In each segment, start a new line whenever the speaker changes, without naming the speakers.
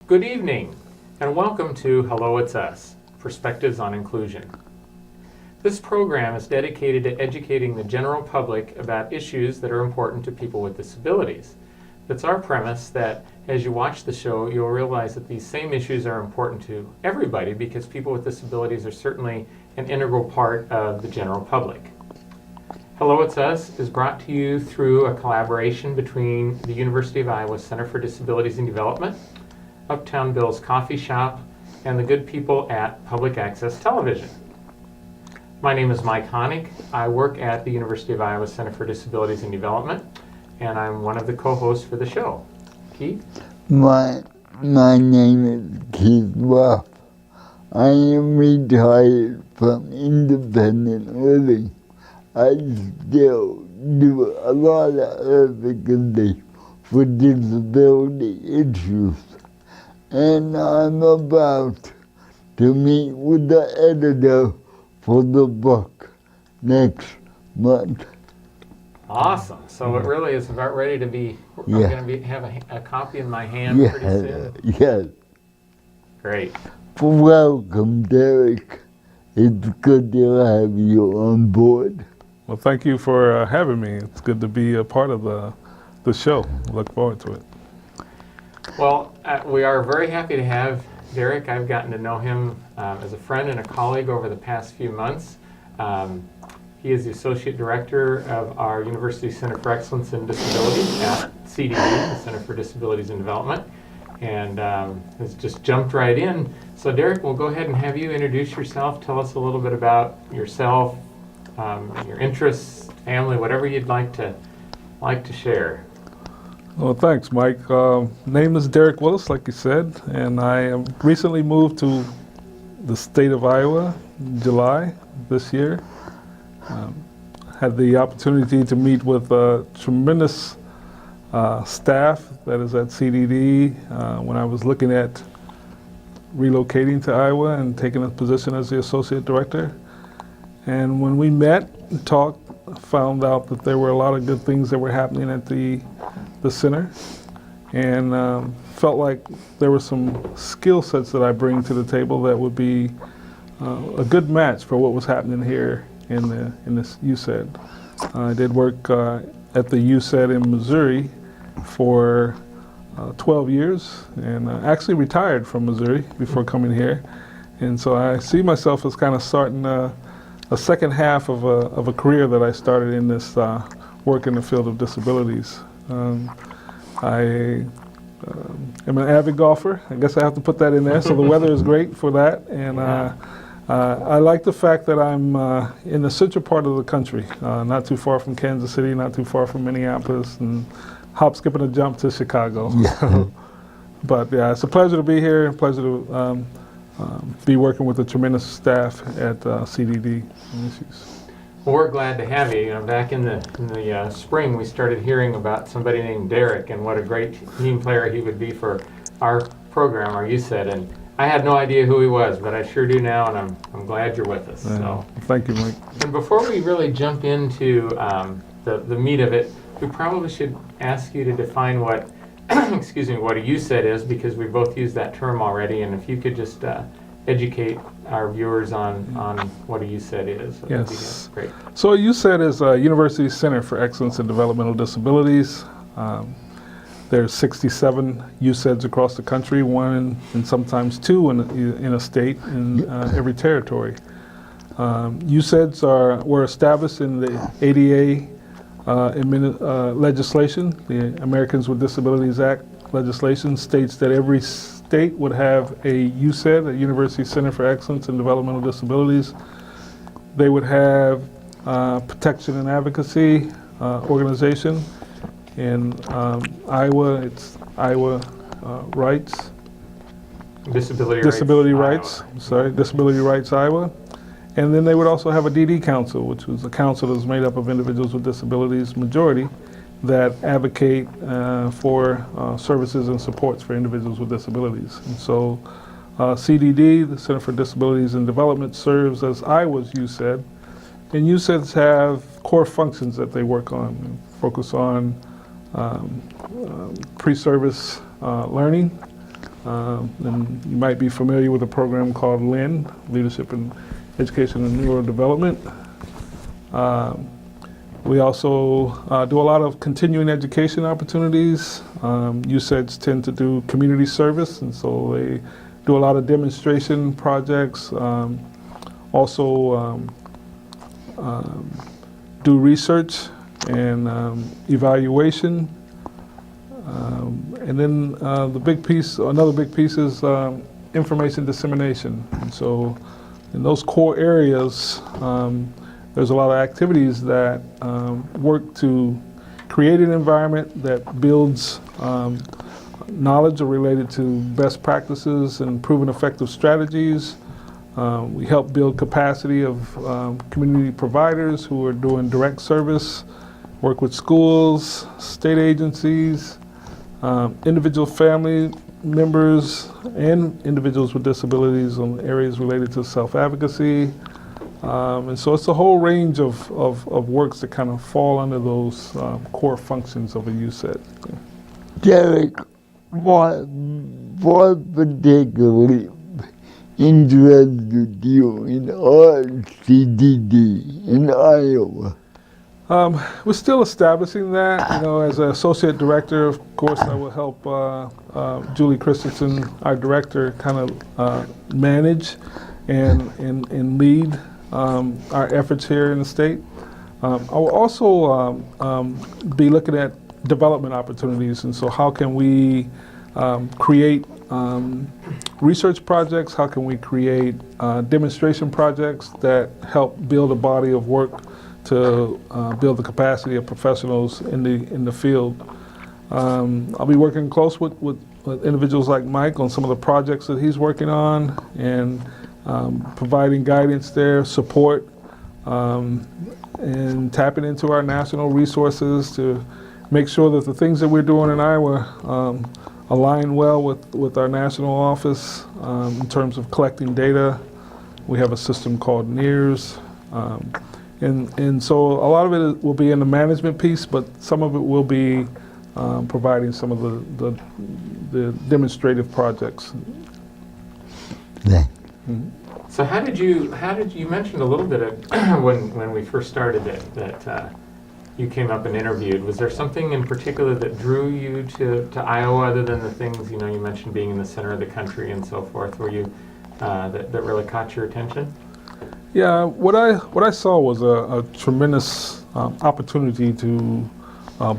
Good evening, and welcome to Hello, It's Us, Perspectives on Inclusion. This program is dedicated to educating the general public about issues that are important to people with disabilities. It's our premise that as you watch the show, you'll realize that these same issues are important to everybody because people with disabilities are certainly an integral part of the general public. Hello, It's Us is brought to you through a collaboration between the University of Iowa Center for Disabilities and Development, Uptown Bill's Coffee Shop, and the good people at Public Access Television. My name is Mike Hoenig. I work at the University of Iowa Center for Disabilities and Development, and I'm one of the co-hosts for the show. Keith?
My name is Keith Ruff. I am retired from independent living. I still do a lot of advocacy for disability issues. And I'm about to meet with the editor for the book next month.
Awesome. So it really is about ready to be, I'm going to have a copy in my hand pretty soon.
Yes.
Great.
Welcome, Derrick. It's good to have you on board.
Well, thank you for having me. It's good to be a part of the show. Look forward to it.
Well, we are very happy to have Derrick. I've gotten to know him as a friend and a colleague over the past few months. He is the Associate Director of our University Center for Excellence in Disability at CDD, the Center for Disabilities and Development, and has just jumped right in. So Derrick, we'll go ahead and have you introduce yourself. Tell us a little bit about yourself, your interests, family, whatever you'd like to share.
Well, thanks, Mike. Name is Derrick Willis, like you said, and I recently moved to the state of Iowa in July this year. Had the opportunity to meet with a tremendous staff that is at CDD when I was looking at relocating to Iowa and taking a position as the associate director. And when we met and talked, found out that there were a lot of good things that were happening at the center, and felt like there were some skill sets that I bring to the table that would be a good match for what was happening here in this UCED. I did work at the UCED in Missouri for 12 years, and actually retired from Missouri before coming here. And so I see myself as kind of starting a second half of a career that I started in this work in the field of disabilities. I am an avid golfer. I guess I have to put that in there. So the weather is great for that, and I like the fact that I'm in the central part of the country, not too far from Kansas City, not too far from Minneapolis, and hop, skip, and a jump to Chicago.
Yeah.
But yeah, it's a pleasure to be here. Pleasure to be working with a tremendous staff at CDD on issues.
Well, we're glad to have you. Back in the spring, we started hearing about somebody named Derrick and what a great team player he would be for our program, our UCED. And I had no idea who he was, but I sure do now, and I'm glad you're with us. So
Thank you, Mike.
And before we really jump into the meat of it, we probably should ask you to define what excuse me, what a UCED is, because we both used that term already, and if you could just educate our viewers on what a UCED is.
Yes.
Great.
So a UCED is a University Center for Excellence in Developmental Disabilities. There's 67 UCEDs across the country, one and sometimes two in a state in every territory. UCEDs were established in the ADA legislation. The Americans with Disabilities Act legislation states that every state would have a UCED, a University Center for Excellence in Developmental Disabilities. They would have protection and advocacy organization. In Iowa, it's Iowa Rights. Disability Rights.
Iowa.
Sorry, Disability Rights Iowa. And then they would also have a DD Council, which was a council that was made up of individuals with disabilities, majority, that advocate for services and supports for individuals with disabilities. And so CDD, the Center for Disabilities and Development, serves as Iowa's UCED. And UCEDs have core functions that they work on, focus on pre-service learning, And you might be familiar with a program called LIN, Leadership in Education and Neurodevelopment. We also do a lot of continuing education opportunities. USEDs tend to do community service, and so they do a lot of demonstration projects. Also do research and evaluation. And then another big piece is information dissemination. And so in those core areas, there's a lot of activities that work to create an environment that builds knowledge related to best practices and proven effective strategies. We help build capacity of community providers who are doing direct service, work with schools, state agencies, individual family members, and individuals with disabilities on areas related to self-advocacy. And so it's a whole range of works that kind of fall under those core functions of a USED.
Derrick, what particularly interested you in RCDD in Iowa?
We're still establishing that. You know, as an associate director, of course, I will help Julie Christensen, our director, kind of manage and lead our efforts here in the state. I will also be looking at development opportunities, and so how can we create research projects, how can we create demonstration projects that help build a body of work to build the capacity of professionals in the field. I'll be working close with individuals like Mike on some of the projects that he's working on, and providing guidance there, support, and tapping into our national resources to make sure that the things that we're doing in Iowa align well with our national office in terms of collecting data. We have a system called NEARS. And so a lot of it will be in the management piece, but some of it will be providing some of the demonstrative projects.
Yeah.
Mm-hmm.
So how did you mentioned a little bit of when we first started that you came up and interviewed. Was there something in particular that drew you to Iowa, other than the things you mentioned being in the center of the country and so forth? Were you that really caught your attention?
Yeah, what I saw was a tremendous opportunity to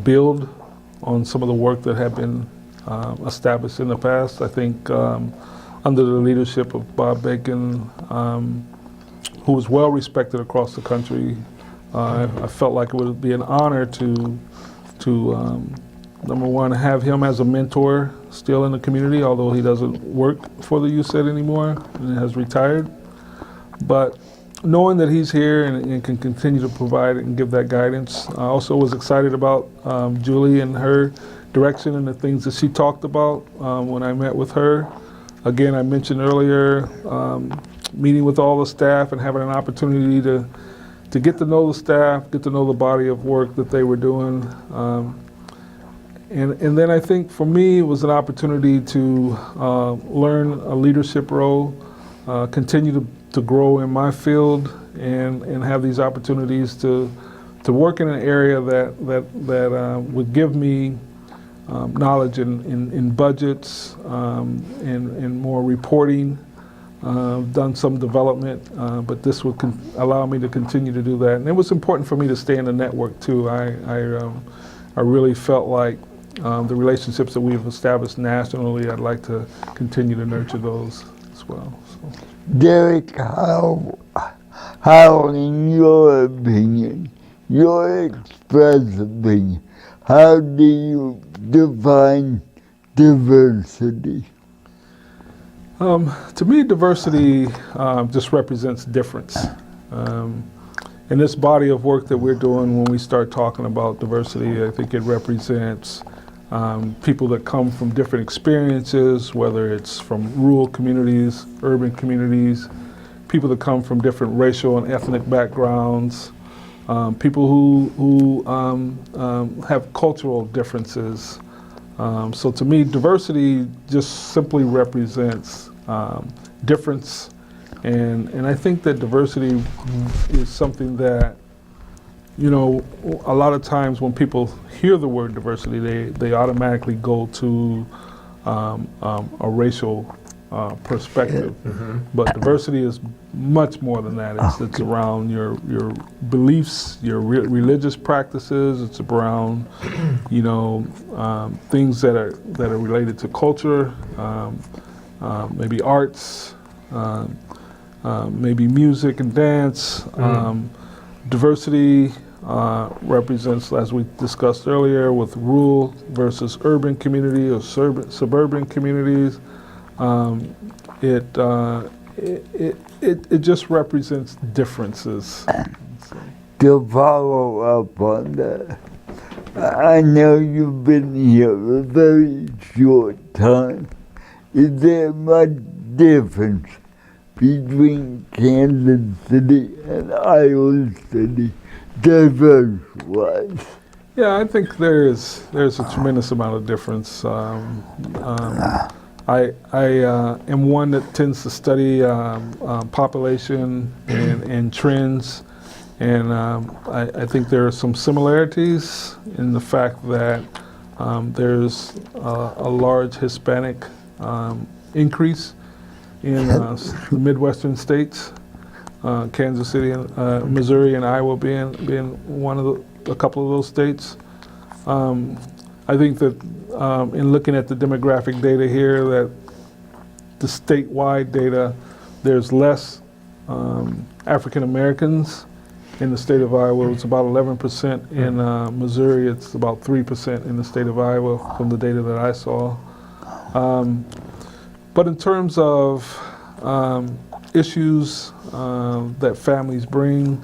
build on some of the work that had been established in the past. I think under the leadership of Bob Bacon, who was well respected across the country, I felt like it would be an honor to number one, have him as a mentor still in the community, although he doesn't work for the USED anymore and has retired. But knowing that he's here and can continue to provide and give that guidance. I also was excited about Julie and her direction and the things that she talked about when I met with her. Again, I mentioned earlier meeting with all the staff and having an opportunity to get to know the staff, get to know the body of work that they were doing. And then I think for me it was an opportunity to learn a leadership role, continue to grow in my field, and have these opportunities to work in an area that would give me knowledge in budgets and more reporting. Done some development, but this would allow me to continue to do that. And it was important for me to stay in the network too. I really felt like the relationships that we've established nationally, I'd like to continue to nurture those as well. So.
Derrick, how in your opinion, your express opinion, how do you define diversity?
To me, diversity just represents difference. In this body of work that we're doing, when we start talking about diversity, I think it represents people that come from different experiences, whether it's from rural communities, urban communities, people that come from different racial and ethnic backgrounds, people who have cultural differences, So to me, diversity just simply represents difference, and I think that diversity is something that, you know, a lot of times when people hear the word diversity, they automatically go to a racial perspective. But diversity is much more than that. It's around your beliefs, your religious practices. It's around, you know, things that are related to culture, maybe arts, maybe music and dance. Diversity represents, as we discussed earlier, with rural versus urban community or suburban communities. It just represents differences.
To follow up on that, I know you've been here a very short time. Is there much difference between Kansas City and Iowa City, diverse-wise?
Yeah, I think there's a tremendous amount of difference. I am one that tends to study population and trends, and I think there are some similarities in the fact that there's a large Hispanic increase in the Midwestern states, Kansas City, and Missouri, and Iowa being one of a couple of those states. I think that in looking at the demographic data here, that the statewide data, there's less African Americans in the state of Iowa. It's about 11%. In Missouri, it's about 3% in the state of Iowa from the data that I saw. But in terms of issues that families bring,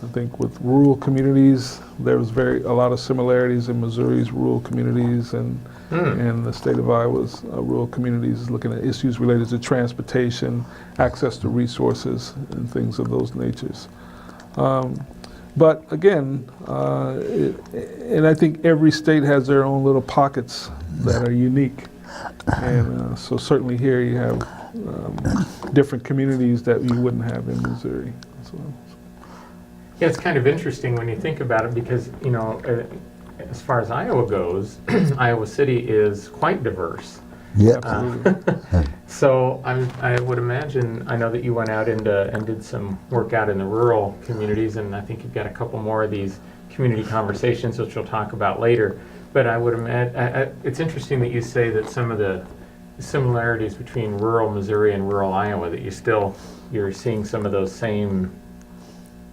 I think with rural communities, there's a lot of similarities in Missouri's rural communities and the state of Iowa's rural communities, looking at issues related to transportation, access to resources, and things of those natures. But again, and I think every state has their own little pockets that are unique. And so certainly here you have different communities that you wouldn't have in Missouri. So.
Yeah, it's kind of interesting when you think about it because, you know, as far as Iowa goes, Iowa City is quite diverse.
Yeah.
So I would imagine, I know that you went out and did some work out in the rural communities, and I think you've got a couple more of these community conversations, which we'll talk about later. But I would imagine, it's interesting that you say that some of the similarities between rural Missouri and rural Iowa, that you're seeing some of those same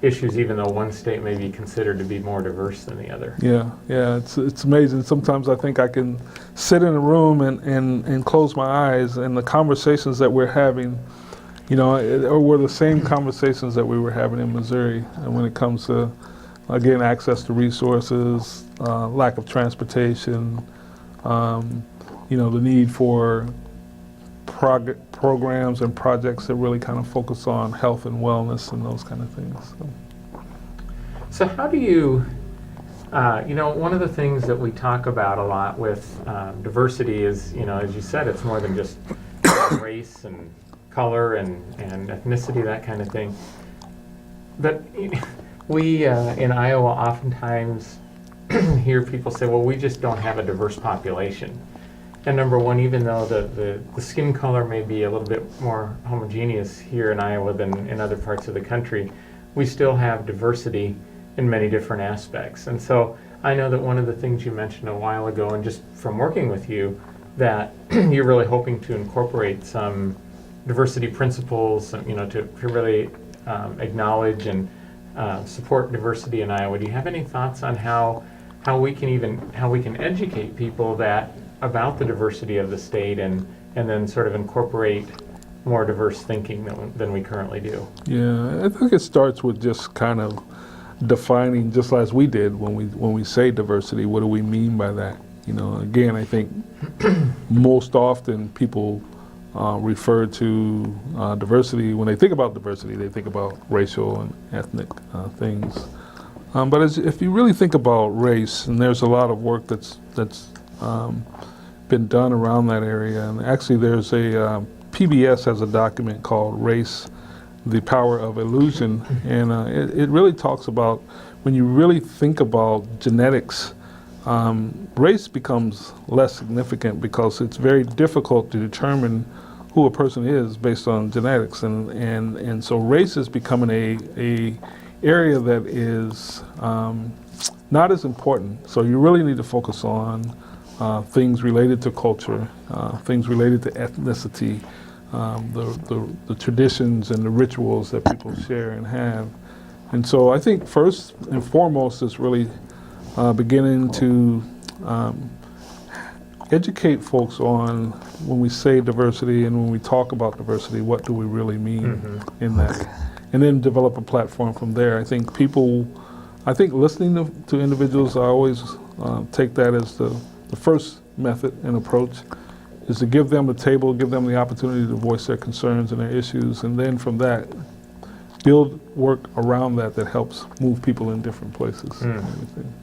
issues, even though one state may be considered to be more diverse than the other.
Yeah, it's amazing. Sometimes I think I can sit in a room and close my eyes, and the conversations that we're having, you know, were the same conversations that we were having in Missouri. And when it comes to, again, access to resources, lack of transportation, you know, the need for programs and projects that really kind of focus on health and wellness and those kind of things.
So how do you, you know, one of the things that we talk about a lot with diversity is, you know, as you said, it's more than just race and color and ethnicity, that kind of thing. But we in Iowa oftentimes hear people say, well, we just don't have a diverse population. And number one, even though the skin color may be a little bit more homogeneous here in Iowa than in other parts of the country, we still have diversity in many different aspects. And so I know that one of the things you mentioned a while ago, and just from working with you, that you're really hoping to incorporate some diversity principles, you know, to really acknowledge and support diversity in Iowa. Do you have any thoughts on how we can educate people about the diversity of the state and then sort of incorporate more diverse thinking than we currently do?
Yeah, I think it starts with just kind of defining, just as we did when we say diversity, what do we mean by that? You know, again, I think most often people refer to diversity, when they think about diversity, they think about racial and ethnic things. But if you really think about race, and there's a lot of work that's been done around that area. And actually there's a, PBS has a document called Race, the Power of Illusion, and it really talks about, when you really think about genetics, race becomes less significant because it's very difficult to determine who a person is based on genetics, and so race is becoming a area that is not as important. So you really need to focus on things related to culture, things related to ethnicity, the traditions and the rituals that people share and have. And so I think first and foremost is really beginning to educate folks on, when we say diversity and when we talk about diversity, what do we really mean in that? And then develop a platform from there. I think listening to individuals, I always take that as the first method and approach, is to give them the table, give them the opportunity to voice their concerns and their issues, and then from that, build work around that that helps move people in different places and everything.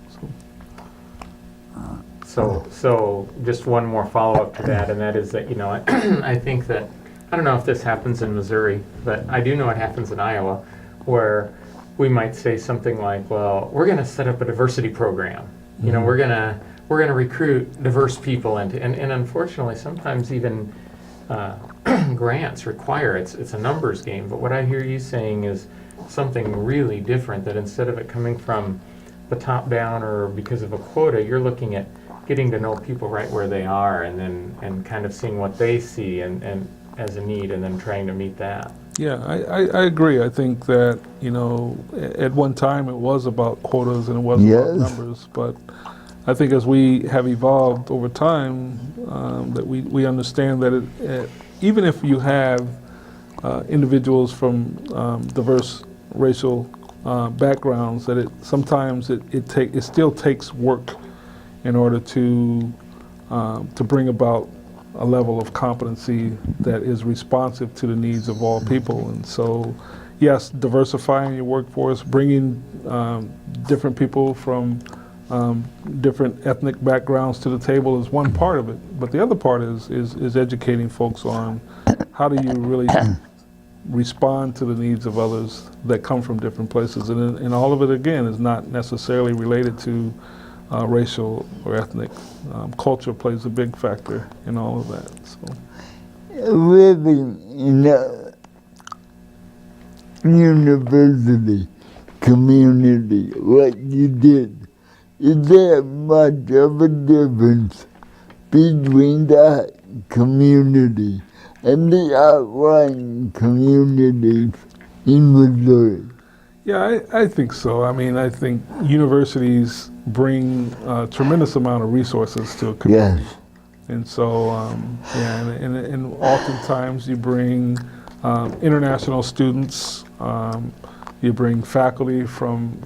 So just one more follow-up to that, and that is that, I think that, I don't know if this happens in Missouri, but I do know it happens in Iowa, where we might say something like, well, we're going to set up a diversity program. We're going to recruit diverse people, and unfortunately sometimes even grants require it's a numbers game. But what I hear you saying is something really different, that instead of it coming from the top down or because of a quota, you're looking at getting to know people right where they are, and kind of seeing what they see and as a need, and then trying to meet that.
Yeah, I agree. I think that, at one time it was about quotas and it was about numbers, but I think as we have evolved over time, that we understand that even if you have individuals from diverse racial backgrounds, that it still takes work in order to bring about a level of competency that is responsive to the needs of all people. And so, yes, diversifying your workforce, bringing different people from different ethnic backgrounds to the table is one part of it. But the other part is educating folks on how do you really respond to the needs of others that come from different places. And all of it, again, is not necessarily related to racial or ethnic. Culture plays a big factor in all of that. So.
Living in a university community like you did, is there much of a difference between that community and the outlying communities in Missouri?
Yeah, I think so. I mean, I think universities bring a tremendous amount of resources to a community.
Yes.
And so, and oftentimes you bring international students, you bring faculty from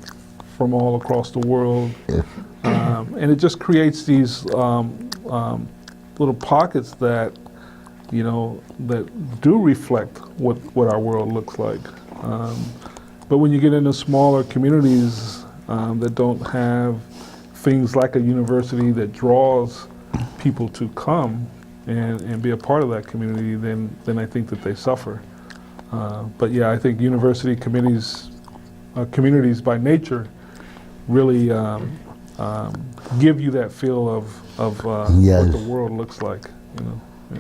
all across the world,
Yes.
And it just creates these little pockets that, that do reflect what our world looks like. But when you get into smaller communities that don't have things like a university that draws people to come and be a part of that community, then I think that they suffer. But yeah, I think university communities by nature really give you that feel of
Yes.
what the world looks like. Yeah.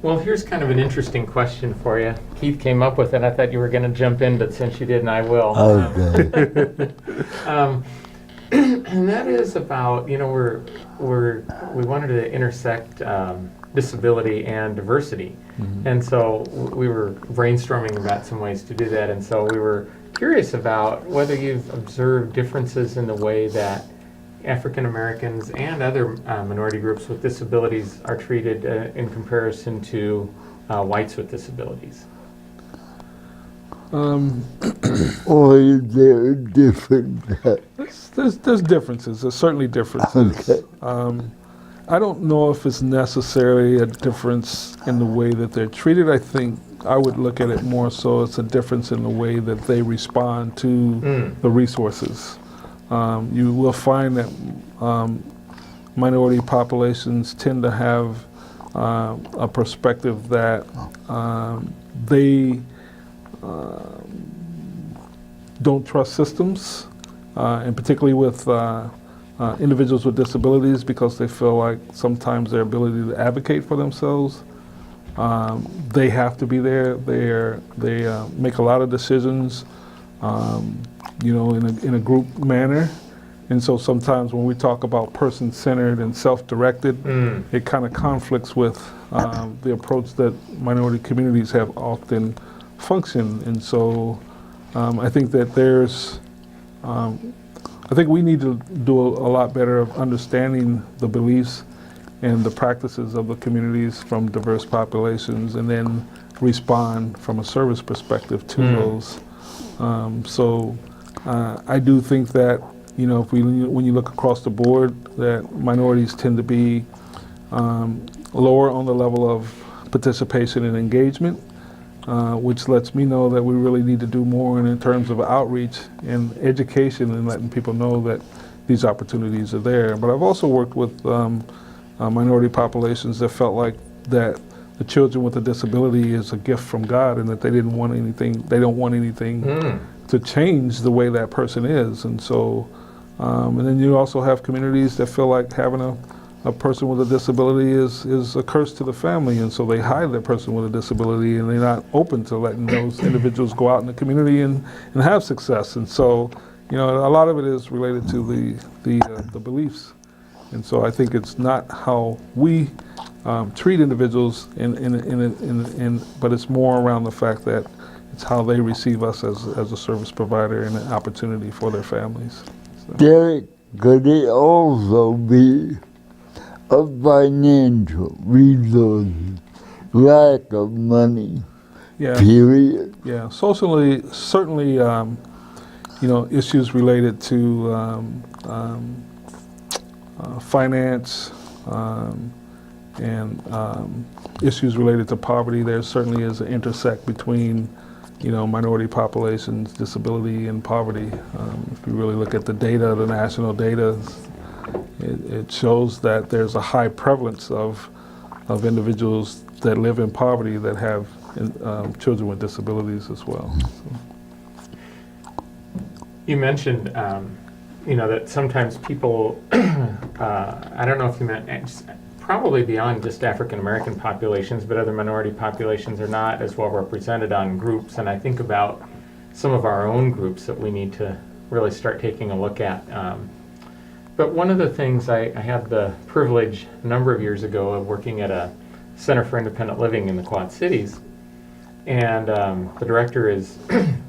Well, here's kind of an interesting question for you. Keith came up with it. I thought you were going to jump in, but since you didn't, I will.
Okay.
And that is about, we wanted to intersect disability and diversity.
Mm-hmm.
And so we were brainstorming about some ways to do that. And so we were curious about whether you've observed differences in the way that African Americans and other minority groups with disabilities are treated in comparison to whites with disabilities.
Or is there a difference?
There's differences. There's certainly differences.
Okay.
I don't know if it's necessarily a difference in the way that they're treated. I think I would look at it more so it's a difference in the way that they respond to the resources. you will find that minority populations tend to have a perspective that they don't trust systems, and particularly with individuals with disabilities, because they feel like sometimes their ability to advocate for themselves, they have to be there. They make a lot of decisions, in a group manner. And so sometimes when we talk about person-centered and self-directed, it kind of conflicts with the approach that minority communities have often functioned. And so I think that I think we need to do a lot better of understanding the beliefs and the practices of the communities from diverse populations, and then respond from a service perspective to those. I do think that, when you look across the board, that minorities tend to be lower on the level of participation and engagement, which lets me know that we really need to do more in terms of outreach and education and letting people know that these opportunities are there. But I've also worked with minority populations that felt like that the children with a disability is a gift from God, and that they don't want anything to change the way that person is. And so, and then you also have communities that feel like having a person with a disability is a curse to the family, and so they hide that person with a disability, and they're not open to letting those individuals go out in the community and have success. And so, a lot of it is related to the beliefs. And so I think it's not how we treat individuals, but it's more around the fact that it's how they receive us as a service provider and an opportunity for their families. So.
Derrick, could it also be a financial resources, lack of money, period?
Yeah, socially, certainly, issues related to finance and issues related to poverty. There certainly is an intersect between minority populations, disability, and poverty. If you really look at the data, the national data, it shows that there's a high prevalence of individuals that live in poverty that have children with disabilities as well. So.
You mentioned, that sometimes people, I don't know if you meant, probably beyond just African American populations, but other minority populations are not as well represented on groups. And I think about some of our own groups that we need to really start taking a look at. But one of the things I had the privilege a number of years ago of working at a Center for Independent Living in the Quad Cities. And the director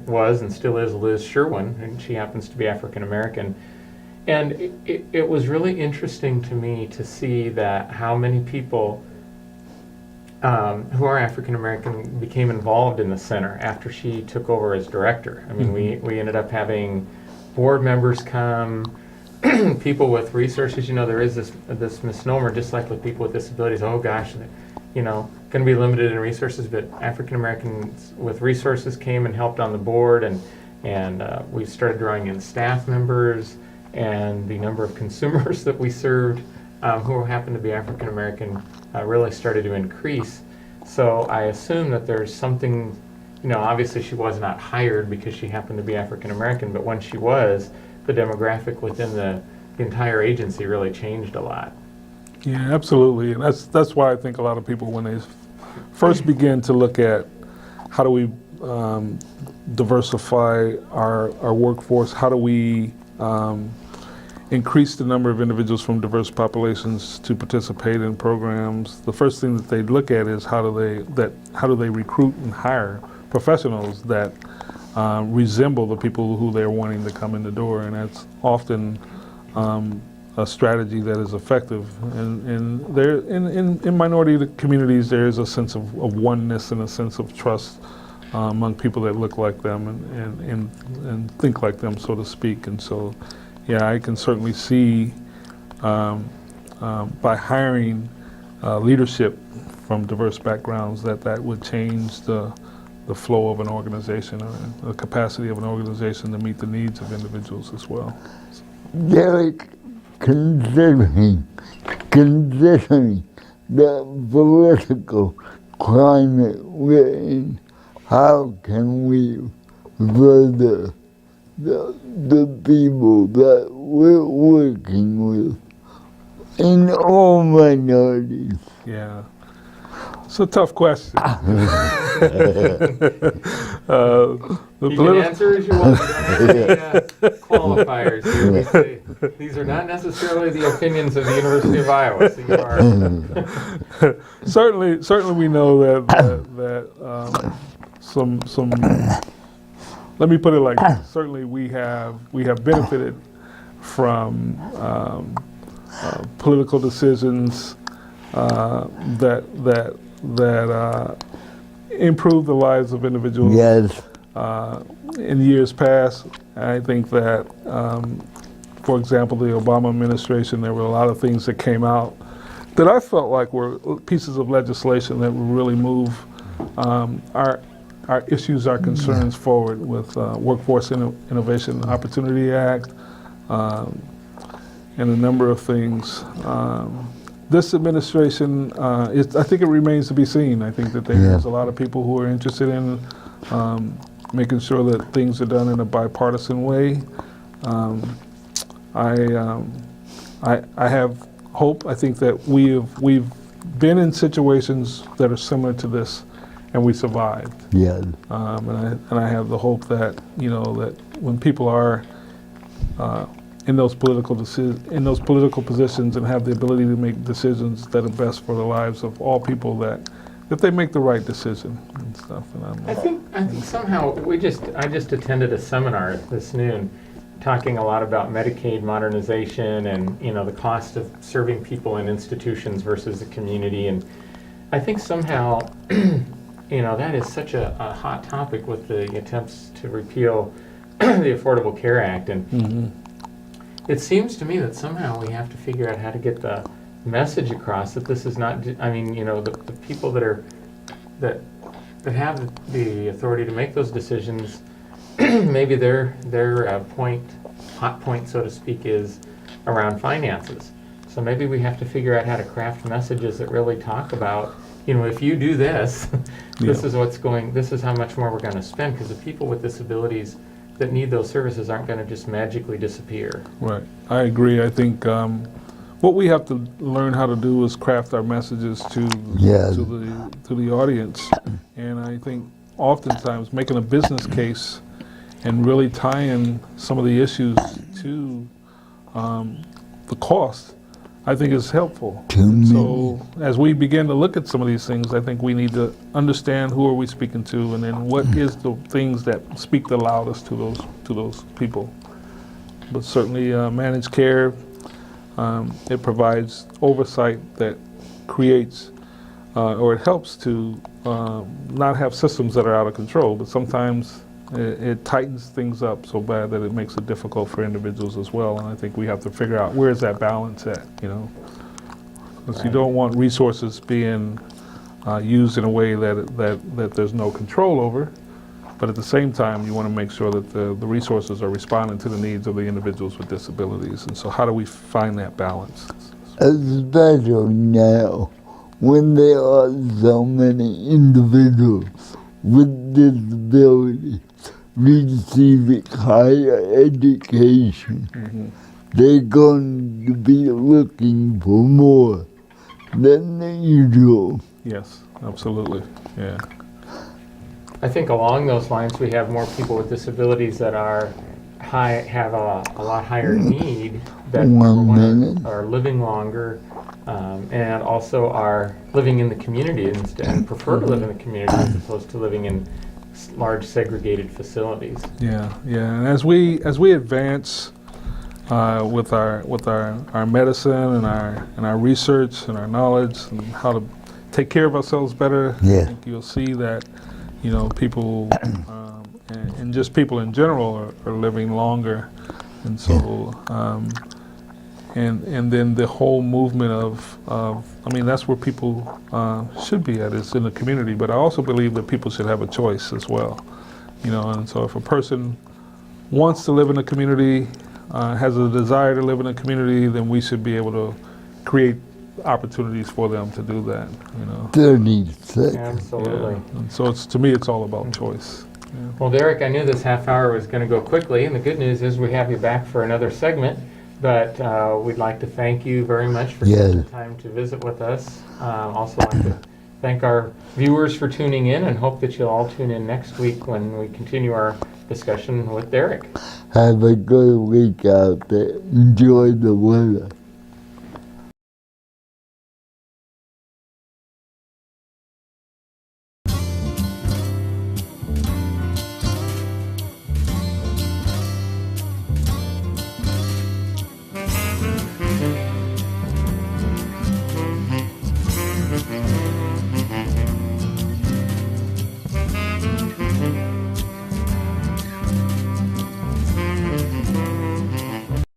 was and still is Liz Sherwin, and she happens to be African American. And it was really interesting to me to see that how many people who are African American became involved in the center after she took over as director. I mean, we ended up having board members come, people with resources. There is this misnomer, just like with people with disabilities. Oh gosh, going to be limited in resources, but African Americans with resources came and helped on the board, and we started drawing in staff members, and the number of consumers that we served who happened to be African American really started to increase. So I assume that there's something, obviously she was not hired because she happened to be African American, but when she was, the demographic within the entire agency really changed a lot.
Yeah, absolutely, and that's why I think a lot of people, when they first begin to look at how do we diversify our workforce, how do we increase the number of individuals from diverse populations to participate in programs, the first thing that they look at is how do they recruit and hire professionals that resemble the people who they're wanting to come in the door, and that's often a strategy that is effective. And there, in minority communities, there is a sense of oneness and a sense of trust among people that look like them and think like them, so to speak. And so, yeah, I can certainly see by hiring leadership from diverse backgrounds that would change the flow of an organization, or the capacity of an organization to meet the needs of individuals as well.
Derek, considering the political climate we're in, how can we further the people that we're working with in all minorities?
Yeah. It's a tough question.
You can answer as you want. We don't have any qualifiers here. We say these are not necessarily the opinions of the University of Iowa. So you are.
Certainly, we know that some. Let me put it like this. Certainly, we have benefited from political decisions that improve the lives of individuals.
Yes.
In years past, I think that, for example, the Obama administration, there were a lot of things that came out that I felt like were pieces of legislation that would really move our issues, our concerns forward with Workforce Innovation Opportunity Act and a number of things. This administration, I think it remains to be seen. I think that there's a lot of people who are interested in making sure that things are done in a bipartisan way. I have hope. I think that we've been in situations that are similar to this, and we survived.
Yes.
And I have the hope that that when people are in those political positions and have the ability to make decisions that are best for the lives of all people, that they make the right decision and stuff. And
I think somehow I just attended a seminar this noon, talking a lot about Medicaid modernization and the cost of serving people in institutions versus the community, and I think somehow that is such a hot topic with the attempts to repeal the Affordable Care Act, and it seems to me that somehow we have to figure out how to get the message across that this is not. The people that have the authority to make those decisions, maybe their hot point, so to speak, is around finances. So maybe we have to figure out how to craft messages that really talk about, if you do this, this is this is how much more we're going to spend, because the people with disabilities that need those services aren't going to just magically disappear.
Right. I agree. I think what we have to learn how to do is craft our messages to the audience, and I think oftentimes making a business case and really tying some of the issues to the cost, I think is helpful. So as we begin to look at some of these things, I think we need to understand who are we speaking to, and then what is the things that speak the loudest to those people. But certainly managed care, it provides oversight that creates or it helps to not have systems that are out of control, but sometimes it tightens things up so bad that it makes it difficult for individuals as well. And I think we have to figure out where's that balance at, because you don't want resources being used in a way that there's no control over, but at the same time you want to make sure that the resources are responding to the needs of the individuals with disabilities. And so how do we find that balance?
Especially now, when there are so many individuals with disabilities receiving higher education, they're going to be looking for more than the usual.
Yes, absolutely. Yeah.
I think along those lines, we have more people with disabilities that have a lot higher need, that are living longer, and also are living in the community and prefer to live in the community as opposed to living in large segregated facilities.
Yeah. And as we advance with our medicine and our research and our knowledge and how to take care of ourselves better, I think you'll see that people and just people in general are living longer, and so and then the whole movement of that's where people should be at, is in the community. But I also believe that people should have a choice as well, and so if a person wants to live in a community has a desire to live in a community, then we should be able to create opportunities for them to do that.
30 seconds.
Absolutely.
And so to me, it's all about choice.
Well, Derrick, I knew this half hour was going to go quickly, and the good news is we have you back for another segment. But we'd like to thank you very much for taking the time to visit with us. Also like to thank our viewers for tuning in, and hope that you'll all tune in next week when we continue our discussion with Derrick.
Have a good week out there. Enjoy the weather.